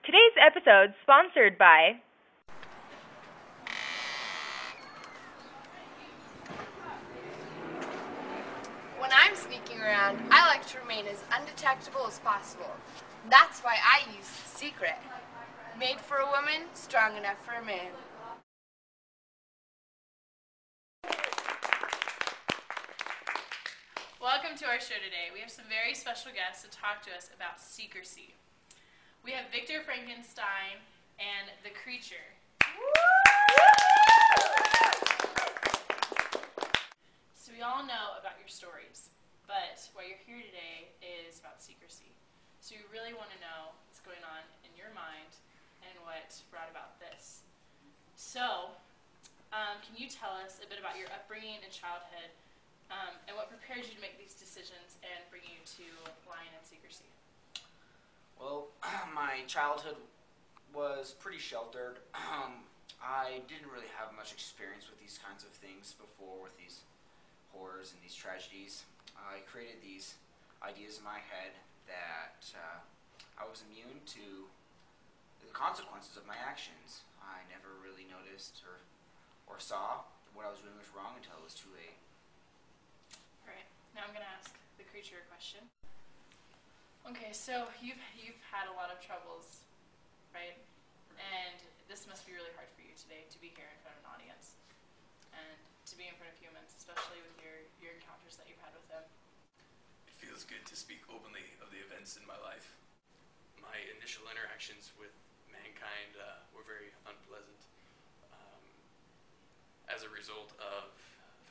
Today's episode sponsored by When I'm sneaking around, I like to remain as undetectable as possible. That's why I use Secret. Made for a woman, strong enough for a man. Welcome to our show today. We have some very special guests to talk to us about secrecy. We have Victor Frankenstein and the Creature. So we all know about your stories, but why you're here today is about secrecy. So we really want to know what's going on in your mind and what brought about this. So, can you tell us a bit about your upbringing and childhood, and what prepares you to make these decisions and bring you to lying in secrecy? Well, my childhood was pretty sheltered. I didn't really have much experience with these kinds of things before, with these horrors and these tragedies. I created these ideas in my head that I was immune to the consequences of my actions. I never really noticed or saw what I was doing was wrong until it was too late. All right. Now I'm going to ask the Creature a question. Okay, so you've had a lot of troubles, right? And this must be really hard for you today to be here in front of an audience and to be in front of humans, especially with your encounters that you've had with them. It feels good to speak openly of the events in my life. My initial interactions with mankind were very unpleasant. As a result of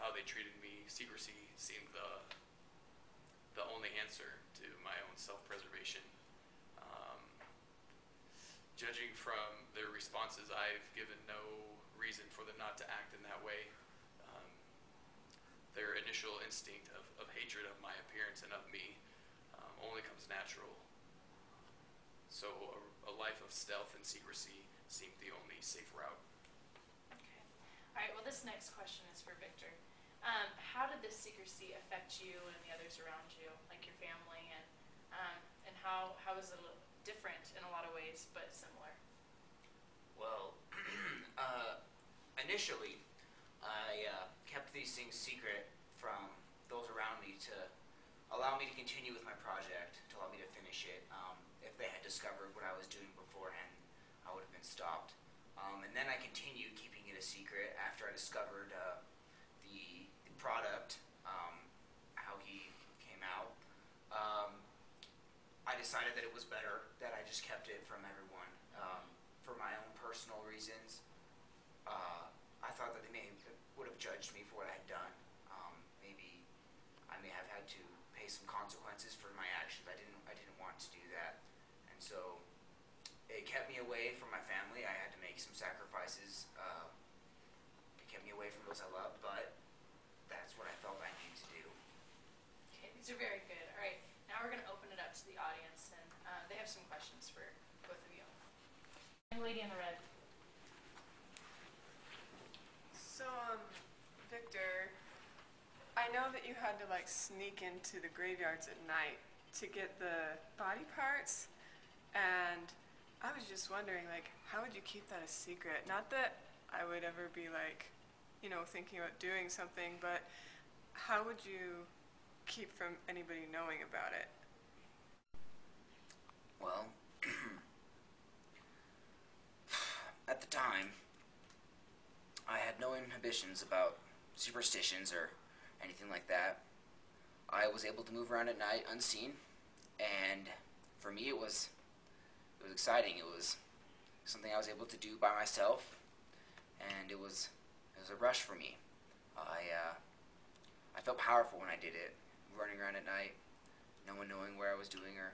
how they treated me, secrecy seemed the only answer to my own self-preservation. Judging from their responses, I've given no reason for them not to act in that way. Their initial instinct of hatred of my appearance and of me only comes natural. So a life of stealth and secrecy seemed the only safe route. Okay. All right, well, this next question is for Victor. How did this secrecy affect you and the others around you, like your family, and how is it different in a lot of ways, but similar? Well, initially, I kept these things secret from those around me to allow me to continue with my project, to allow me to finish it. If they had discovered what I was doing beforehand, I would have been stopped. And then I continued keeping it a secret after I discovered the product, how he came out. I decided that it was better that I just kept it from everyone for my own personal reasons. I thought that they would have judged me for what I had done. Maybe I may have had to pay some consequences for my actions. I didn't want to do that, and so it kept me away from my family. I had to make some sacrifices. It kept me away from those I loved, but that's what I felt I needed to do. Okay, these are very good. All right, now we're going to open it up to the audience, and they have some questions for both of you. Young lady in the red. So, Victor, I know that you had to sneak into the graveyards at night to get the body parts, and I was just wondering, how would you keep that a secret? Not that I would ever be thinking about doing something, but how would you keep from anybody knowing about it? Well, at the time, I had no inhibitions about superstitions or anything like that. I was able to move around at night unseen, and for me it was exciting. It was something I was able to do by myself, and it was a rush for me. I felt powerful when I did it, running around at night, no one knowing where I was doing or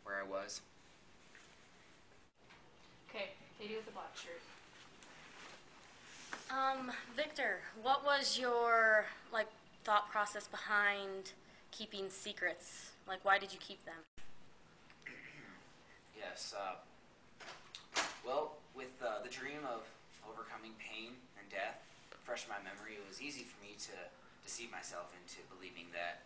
where I was. Okay, lady with the black shirt. Victor, what was your thought process behind keeping secrets? Why did you keep them? Yes, well, with the dream of overcoming pain and death fresh in my memory, it was easy for me to deceive myself into believing that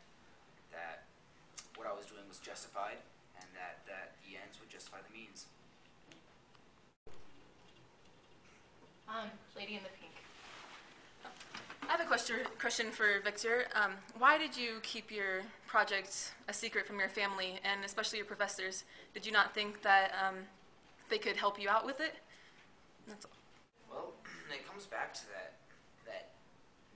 what I was doing was justified, and that the ends would justify the means. Lady in the pink. I have a question for Victor. Why did you keep your project a secret from your family and especially your professors? Did you not think that they could help you out with it? That's all. Well, it comes back to that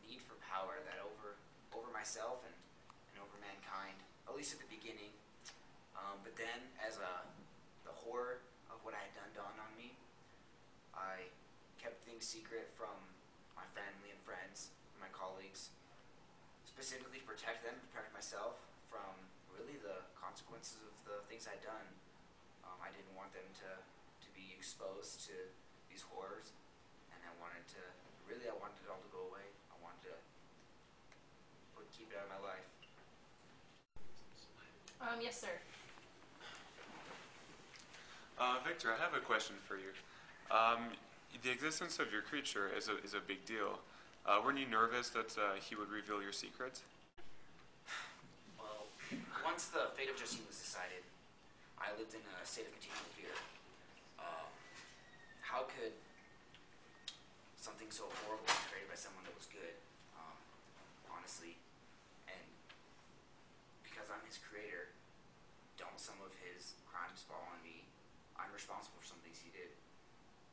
need for power, that over myself and over mankind, at least at the beginning. But then, as the horror of what I had done dawned on me, I kept things secret from my family and friends, my colleagues, specifically to protect them, to protect myself from really the consequences of the things I'd done. I didn't want them to be exposed to these horrors, and I wanted it all to go away. I wanted to keep it out of my life. Yes, sir. Victor, I have a question for you. The existence of your creature is a big deal. Weren't you nervous that he would reveal your secrets? Well, once the fate of Justine was decided, I lived in a state of continual fear. How could something so horrible be created by someone that was good? Honestly, and because I'm his creator, don't some of his crimes fall on me? I'm responsible for some things he did.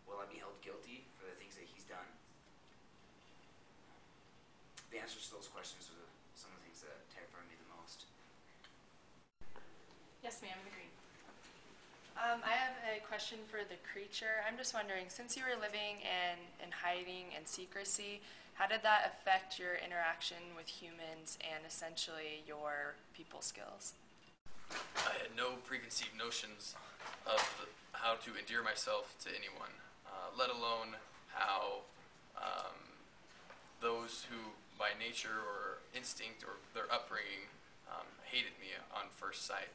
Will I be held guilty for the things that he's done? The answers to those questions are some of the things that terrify me the most. Yes, ma'am, agreed. I have a question for the creature. I'm just wondering, since you were living in hiding and secrecy, how did that affect your interaction with humans and essentially your people skills? I had no preconceived notions of how to endear myself to anyone, let alone how those who by nature or instinct or their upbringing hated me on first sight.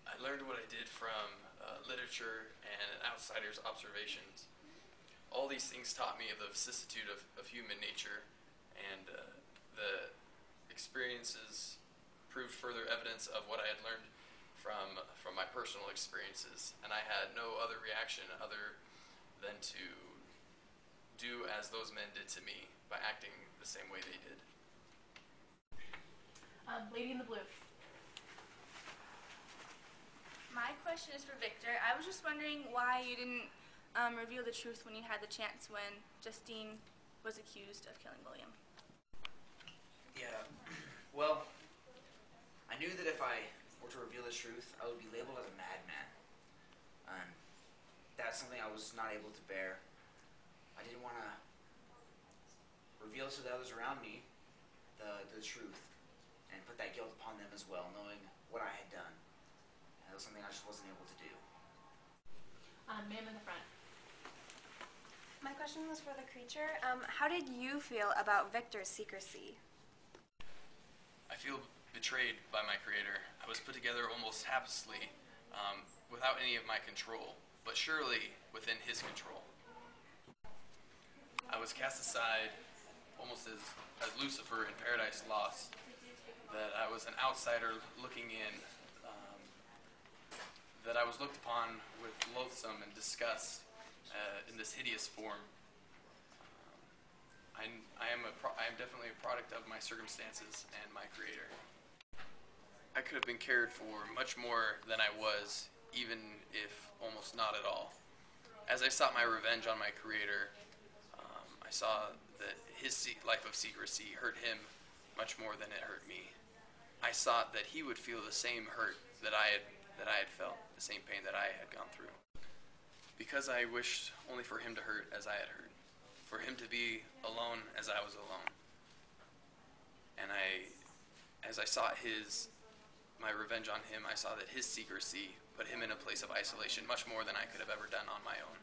I learned what I did from literature and an outsider's observations. All these things taught me of the vicissitude of human nature, and the experiences proved further evidence of what I had learned from my personal experiences, and I had no other reaction other than to do as those men did to me by acting the same way they did. Lady in the blue. My question is for Victor. I was just wondering why you didn't reveal the truth when you had the chance when Justine was accused of killing William. Yeah, well, I knew that if I were to reveal the truth, I would be labeled as a madman. And that's something I was not able to bear. I didn't want to reveal to the others around me the truth and put that guilt upon them as well, knowing what I had done. And it was something I just wasn't able to do. Ma'am in the front. My question was for the creature. How did you feel about Victor's secrecy? I feel betrayed by my creator. I was put together almost haphazardly, without any of my control, but surely within his control. I was cast aside almost as Lucifer in Paradise Lost, that I was an outsider looking in, that I was looked upon with loathsome and disgust in this hideous form. I am definitely a product of my circumstances and my creator. I could have been cared for much more than I was, even if almost not at all. As I sought my revenge on my creator, I saw that his life of secrecy hurt him much more than it hurt me. I sought that he would feel the same hurt that I had felt, the same pain that I had gone through. Because I wished only for him to hurt as I had hurt, for him to be alone as I was alone. And as I sought my revenge on him, I saw that his secrecy put him in a place of isolation much more than I could have ever done on my own.